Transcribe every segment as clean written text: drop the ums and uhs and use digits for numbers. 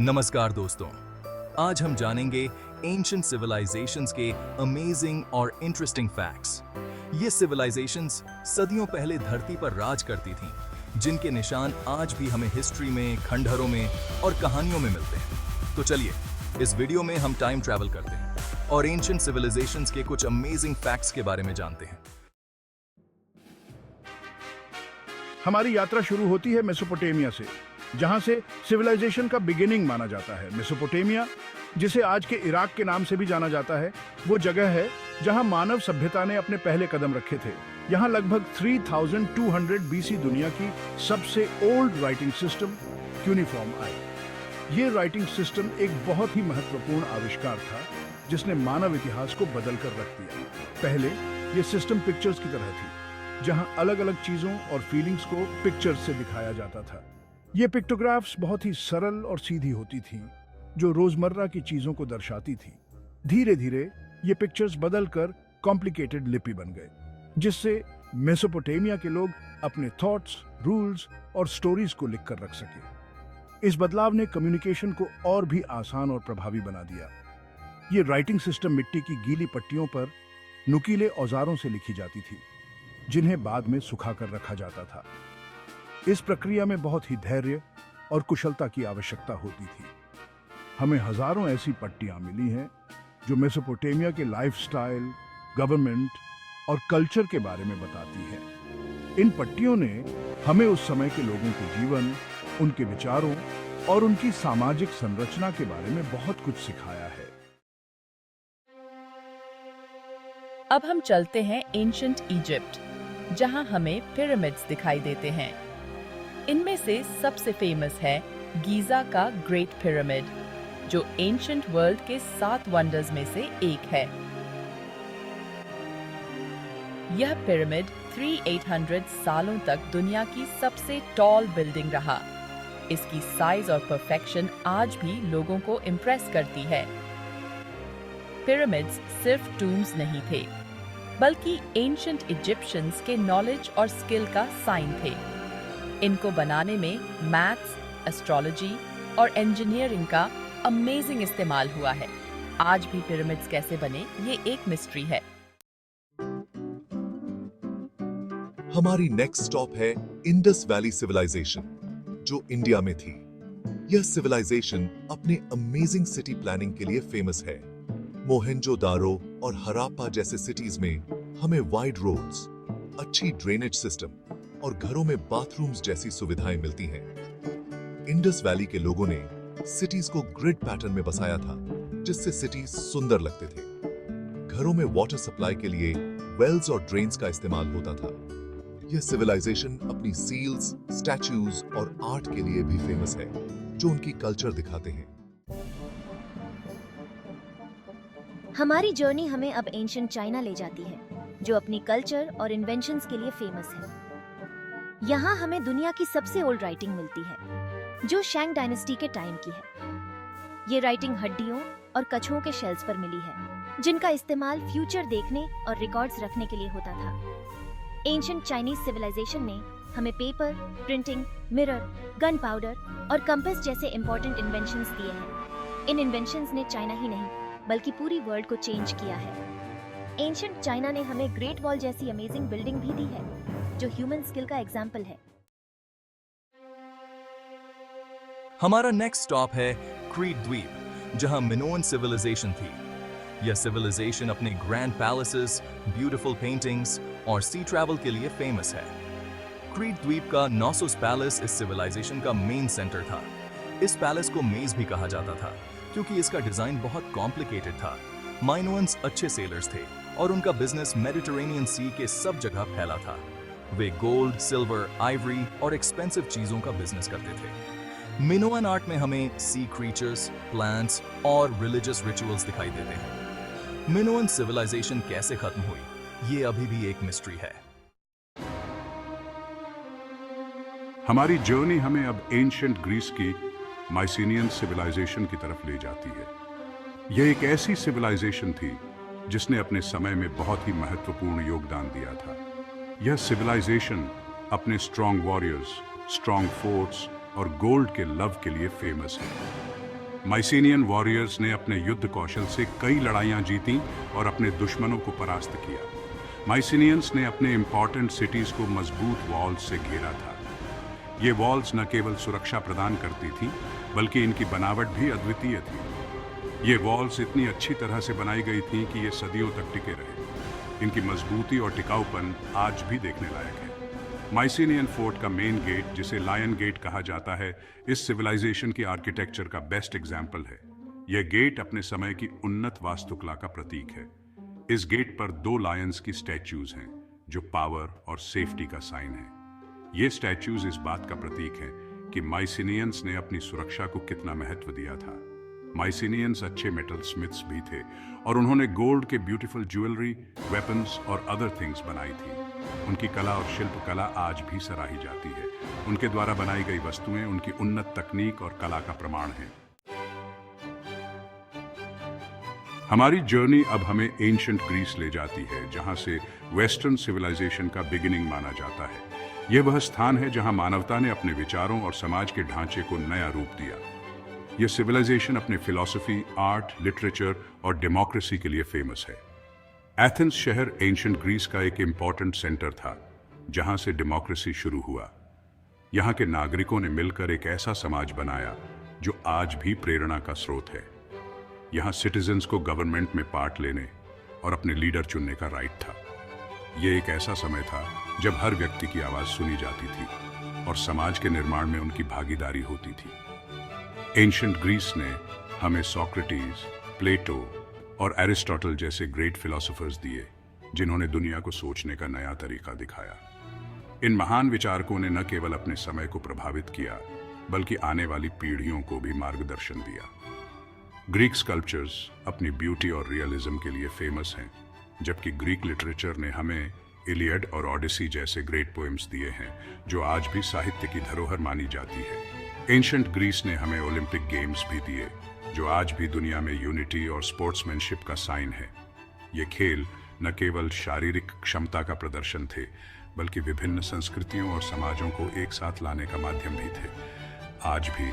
नमस्कार दोस्तों, आज हम जानेंगे एंशिएंट सिविलाइजेशंस के अमेजिंग और इंटरेस्टिंग फैक्ट्स। ये सिविलाइजेशंस सदियों पहले धरती पर राज करती थीं, जिनके निशान आज भी हमें हिस्ट्री में, खंडहरों में और कहानियों में मिलते हैं। तो चलिए, इस वीडियो में हम टाइम ट्रैवल करते हैं और एंशिएंट सिविलाइजेशंस के कुछ अमेजिंग फैक्ट्स के बारे में जानते हैं। हमारी यात्रा शुरू होती है मेसोपोटामिया से, जहां से सिविलाइजेशन का बिगिनिंग माना जाता है। मेसोपोटामिया, जिसे आज के इराक के नाम से भी जाना जाता है, वो जगह है जहां मानव सभ्यता ने अपने पहले कदम रखे थे। यहां लगभग 3200 बीसी दुनिया की सबसे ओल्ड राइटिंग सिस्टम क्यूनिफॉर्म आई। ये राइटिंग सिस्टम एक बहुत ही महत्वपूर्ण आविष्कार था, जिसने मानव इतिहास को बदल कर रख दिया। पहले ये सिस्टम पिक्चर्स की तरह थी, जहां अलग अलग चीजों और फीलिंग्स को पिक्चर्स से दिखाया जाता था। ये पिक्टोग्राफ्स बहुत ही सरल और सीधी होती थीं, जो रोजमर्रा की चीजों को दर्शाती थी। धीरे धीरे ये पिक्चर्स बदलकर कॉम्प्लिकेटेड लिपि बन गए, जिससे मेसोपोटामिया के लोग अपने थॉट्स, रूल्स और स्टोरीज को लिखकर रख सके। इस बदलाव ने कम्युनिकेशन को और भी आसान और प्रभावी बना दिया। ये राइटिंग सिस्टम मिट्टी की गीली पट्टियों पर नुकीले औजारों से लिखी जाती थी, जिन्हें बाद में सुखाकर रखा जाता था। इस प्रक्रिया में बहुत ही धैर्य और कुशलता की आवश्यकता होती थी। हमें हजारों ऐसी पट्टियां मिली हैं जो मेसोपोटामिया के लाइफस्टाइल, गवर्नमेंट और कल्चर के बारे में बताती हैं। इन पट्टियों ने हमें उस समय के लोगों के जीवन, उनके विचारों और उनकी सामाजिक संरचना के बारे में बहुत कुछ सिखाया है। अब हम चलते हैं एंशिएंट इजिप्ट, जहां हमें पिरामिड्स दिखाई देते हैं। इनमें से सबसे फेमस है गीजा का ग्रेट पिरामिड, जो एंशिएंट वर्ल्ड के 7 वंडर्स में से एक है। यह पिरामिड 3800 सालों तक दुनिया की सबसे टॉल बिल्डिंग रहा। इसकी साइज और परफेक्शन आज भी लोगों को इम्प्रेस करती है। पिरामिड्स सिर्फ टूम्स नहीं थे, बल्कि एंशिएंट इजिप्शियंस के नॉलेज और स्किल का साइन थे। इनको बनाने में मैथ्स, एस्ट्रोलॉजी और इंजीनियरिंग का अमेजिंग इस्तेमाल हुआ है। आज भी पिरामिड्स कैसे बने, ये एक मिस्ट्री है। हमारी नेक्स्ट स्टॉप है इंडस वैली सिविलाइजेशन, जो इंडिया में थी। यह सिविलाइजेशन अपने अमेजिंग सिटी प्लानिंग के लिए फेमस है। मोहेंजोदारो और हराप्पा जैसे सिटीज में हमें वाइड रोड्स, अच्छी ड्रेनेज सिस्टम और घरों में बाथरूम्स जैसी सुविधाएं मिलती हैं। इंडस वैली के लोगों ने सिटीज को ग्रिड पैटर्न में बसाया था, जिससे सिटीज सुंदर लगते थे। घरों में वाटर सप्लाई के लिए वेल्स और ड्रेन्स का इस्तेमाल होता था। यह सिविलाइजेशन अपनी सील्स, स्टैच्यूज और आर्ट के लिए भी फेमस है, जो उनकी कल्चर दिखाते हैं। हमारी जर्नी हमें अब एंशिएंट चाइना ले जाती है, जो अपनी कल्चर और इन्वेंशंस के लिए फेमस है। यहाँ हमें दुनिया की सबसे ओल्ड राइटिंग मिलती है, जो शैंग डायनेस्टी के टाइम की है। ये राइटिंग हड्डियों और कछुओं के शेल्स पर मिली है, जिनका इस्तेमाल फ्यूचर देखने और रिकॉर्ड्स रखने के लिए होता था। एंशिएंट चाइनीज सिविलाइजेशन ने हमें paper, printing, mirror, gun powder और कंपास जैसे इंपॉर्टेंट इन्वेंशंस दिए हैं। इन इन्वेंशंस ने चाइना ही नहीं, बल्कि पूरी वर्ल्ड को चेंज किया है। एंशिएंट चाइना ने हमें ग्रेट वॉल जैसी अमेजिंग बिल्डिंग भी दी है, जो ह्यूमन स्किल का एग्जाम्पल है। हमारा नेक्स्ट स्टॉप है क्रीट द्वीप, जहां मिनोअन सिविलाइजेशन थी। यह सिविलाइजेशन अपने ग्रैंड पैलेसेस, ब्यूटीफुल पेंटिंग्स और सी ट्रैवल के लिए फेमस है। क्रीट द्वीप का नॉसोस पैलेस इस सिविलाइजेशन का मेन सेंटर था। इस पैलेस को मेज भी कहा जाता था, क्योंकि इसका डिजाइन बहुत कॉम्प्लिकेटेड था। माइनोअन्स अच्छे सेलर्स थे और उनका बिजनेस मेडिटरेनियन सी के सब जगह फैला था। वे गोल्ड, सिल्वर, आइवरी और एक्सपेंसिव चीजों का बिजनेस करते थे। मिनोअन आर्ट में हमें सी क्रीचर्स, प्लांट्स और रिलीजियस रिचुअल्स दिखाई देते हैं। मिनोअन सिविलाइजेशन कैसे खत्म हुई, ये अभी भी एक मिस्ट्री है। हमारी जर्नी हमें अब एंशिएंट ग्रीस की माइसिनियन सिविलाइजेशन की तरफ ले जाती है। यह एक ऐसी सिविलाइजेशन थी जिसने अपने समय में बहुत ही महत्वपूर्ण योगदान दिया था। यह सिविलाइजेशन अपने स्ट्रॉन्ग वॉरियर्स, स्ट्रॉन्ग फोर्ट्स और गोल्ड के लव के लिए फेमस है। माइसिनियन वॉरियर्स ने अपने युद्ध कौशल से कई लड़ाइयां जीती और अपने दुश्मनों को परास्त किया। माइसिनियंस ने अपने इंपॉर्टेंट सिटीज को मजबूत वॉल्स से घेरा था। ये वॉल्स न केवल सुरक्षा प्रदान करती थी, बल्कि इनकी बनावट भी अद्वितीय थी। ये वॉल्स इतनी अच्छी तरह से बनाई गई थी कि ये सदियों तक टिके रहे। इनकी मजबूती और टिकाऊपन आज भी देखने लायक है। माइसिनियन फोर्ट का मेन गेट, जिसे लायन गेट कहा जाता है, इस सिविलाइजेशन की आर्किटेक्चर का बेस्ट एग्जाम्पल है। यह गेट अपने समय की उन्नत वास्तुकला का प्रतीक है। इस गेट पर 2 लायंस की स्टैच्यूज हैं, जो पावर और सेफ्टी का साइन है। ये स्टैच्यूज इस बात का प्रतीक है कि माइसिनियंस ने अपनी सुरक्षा को कितना महत्व दिया था। माइसिनियंस अच्छे मेटल स्मिथ्स भी थे और उन्होंने गोल्ड के ब्यूटीफुल ज्वेलरी, वेपन्स और अदर थिंग्स बनाई थी। उनकी कला और शिल्पकला आज भी सराही जाती है। उनके द्वारा बनाई गई वस्तुएं उनकी उन्नत तकनीक और कला का प्रमाण हैं। हमारी जर्नी अब हमें एंशिएंट ग्रीस ले जाती है, जहां से वेस्टर्न सिविलाइजेशन का बिगिनिंग माना जाता है। यह वह स्थान है जहां मानवता ने अपने विचारों और समाज के ढांचे को नया रूप दिया। यह सिविलाइजेशन अपने फिलॉसफी, आर्ट, लिटरेचर और डेमोक्रेसी के लिए फेमस है। एथेंस शहर एंशिएंट ग्रीस का एक इंपॉर्टेंट सेंटर था, जहां से डेमोक्रेसी शुरू हुआ। यहां के नागरिकों ने मिलकर एक ऐसा समाज बनाया जो आज भी प्रेरणा का स्रोत है। यहां सिटीजन्स को गवर्नमेंट में पार्ट लेने और अपने लीडर चुनने का राइट था। यह एक ऐसा समय था जब हर व्यक्ति की आवाज सुनी जाती थी और समाज के निर्माण में उनकी भागीदारी होती थी। एंशिएंट ग्रीस ने हमें सोक्रेटिस, प्लेटो और एरिस्टोटल जैसे ग्रेट फिलोसोफर्स दिए, जिन्होंने दुनिया को सोचने का नया तरीका दिखाया। इन महान विचारकों ने न केवल अपने समय को प्रभावित किया, बल्कि आने वाली पीढ़ियों को भी मार्गदर्शन दिया। ग्रीक स्कल्पचर्स अपनी ब्यूटी और रियलिज्म के लिए फेमस हैं, जबकि ग्रीक लिटरेचर ने हमें इलियड और ओडिसी जैसे ग्रेट पोएम्स दिए हैं, जो आज भी साहित्य की धरोहर मानी जाती है। एंशिएंट ग्रीस ने हमें ओलंपिक गेम्स भी दिए, जो आज भी दुनिया में यूनिटी और स्पोर्ट्समैनशिप का साइन है। ये खेल न केवल शारीरिक क्षमता का प्रदर्शन थे, बल्कि विभिन्न संस्कृतियों और समाजों को एक साथ लाने का माध्यम भी थे। आज भी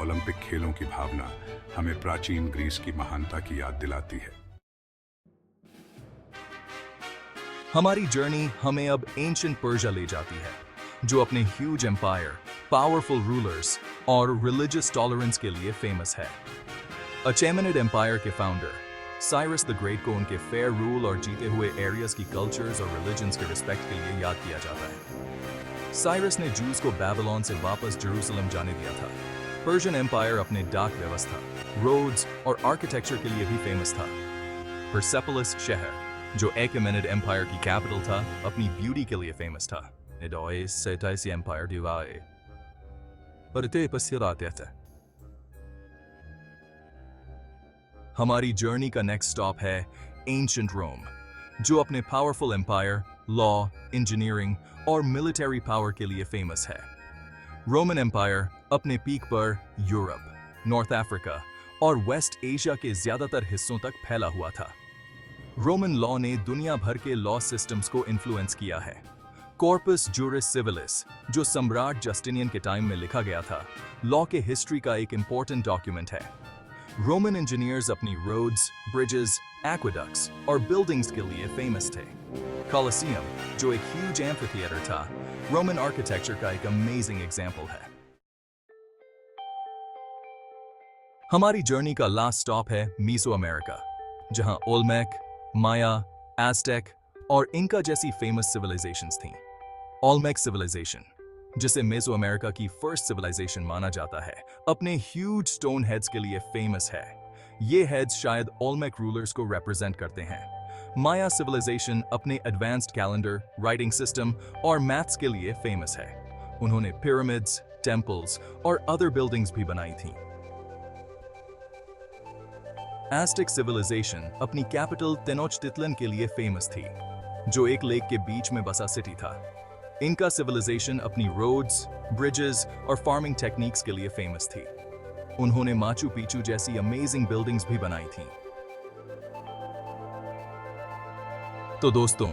ओलंपिक खेलों की भावना हमें प्राचीन ग्रीस की महानता की याद दिलाती है। हमारी जर्नी हमें अब एंशिएंट पर्शिया ले जाती है, जो अपने ह्यूज एम्पायर, पावरफुल रूलर्स और रिलीजियस टॉलरेंस के लिए फेमस है। अचेमेनिड एम्पायर के फाउंडर साइरस द ग्रेट को उनके फेयर रूल और जीते हुए एरियाज की कल्चर्स और रिलीजन्स के रिस्पेक्ट के लिए याद किया जाता है। साइरस ने जूस को बेबीलोन से वापस जेरूसलम जाने दिया था। पर्शियन एम्पायर अपने डाक व्यवस्था, रोड्स और आर्किटेक्चर के लिए भी फेमस था। परसेपोलिस शहर, जो अचेमेनिड एम्पायर की कैपिटल था, अपनी ब्यूटी के लिए फेमस था। एम्पायर डिवाइड हमारी जर्नी का नेक्स्ट स्टॉप है एंशिएंट रोम, जो अपने पावरफुल एम्पायर, लॉ, इंजीनियरिंग और मिलिट्री पावर के लिए फेमस है। रोमन एम्पायर अपने पीक पर यूरोप, नॉर्थ अफ्रीका और वेस्ट एशिया के ज्यादातर हिस्सों तक फैला हुआ था। रोमन लॉ ने दुनिया भर के लॉ सिस्टम्स को इन्फ्लुएंस किया है। कॉर्पस जूरिस सिविलिस, जो सम्राट जस्टिनियन के टाइम में लिखा गया था, लॉ के हिस्ट्री का एक इंपॉर्टेंट डॉक्यूमेंट है। रोमन इंजीनियर्स अपनी रोड्स, ब्रिजेस, एक्वेडक्ट्स और बिल्डिंग्स के लिए फेमस थे। कॉलोसियम, जो एक ह्यूज एम्फीथिएटर था, रोमन आर्किटेक्चर का एक अमेजिंग एग्जाम्पल है। हमारी जर्नी का लास्ट स्टॉप है मीसोअमेरिका, जहां ओल्मेक, माया, एज़टेक और इंका जैसी फेमस सिविलाइजेशंस थीं। ओल्मेक सिविलाइजेशन, जिसे मेसोअमेरिका की फर्स्ट सिविलाइजेशन माना जाता है, अपने ह्यूज स्टोन हेड्स के लिए फेमस है। ये हेड्स शायद ओल्मेक रूलर्स को रिप्रेजेंट करते हैं। माया सिविलाइजेशन अपने एडवांस्ड कैलेंडर, राइटिंग सिस्टम और मैथ्स के लिए फेमस है। उन्होंने पिरामिड्स, टेम्पल्स और अदर बिल्डिंग्स भी बनाई थीं। एज़टेक सिविलाइजेशन अपनी कैपिटल तेनोच्टिटलन के लिए फेमस थी, जो एक लेक के बीच में बसा सिटी था। इनका सिविलाइजेशन अपनी रोड्स, ब्रिजेस और फार्मिंग टेक्निक्स के लिए फेमस थी। उन्होंने माचू पिचू जैसी अमेजिंग बिल्डिंग्स भी बनाई थीं। तो दोस्तों,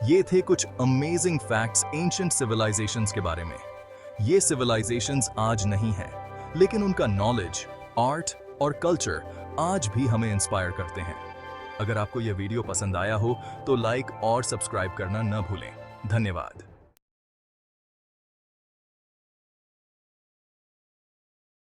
ये थे कुछ अमेजिंग फैक्ट्स एंशिएंट सिविलाइजेशंस के बारे में। ये सिविलाइजेशंस आज नहीं हैं, लेकिन उनका नॉलेज, आर्ट और कल्चर आज भी हमें इंस्पायर करते हैं। अगर आपको यह वीडियो पसंद आया हो तो लाइक और सब्सक्राइब करना न भूलें। धन्यवाद।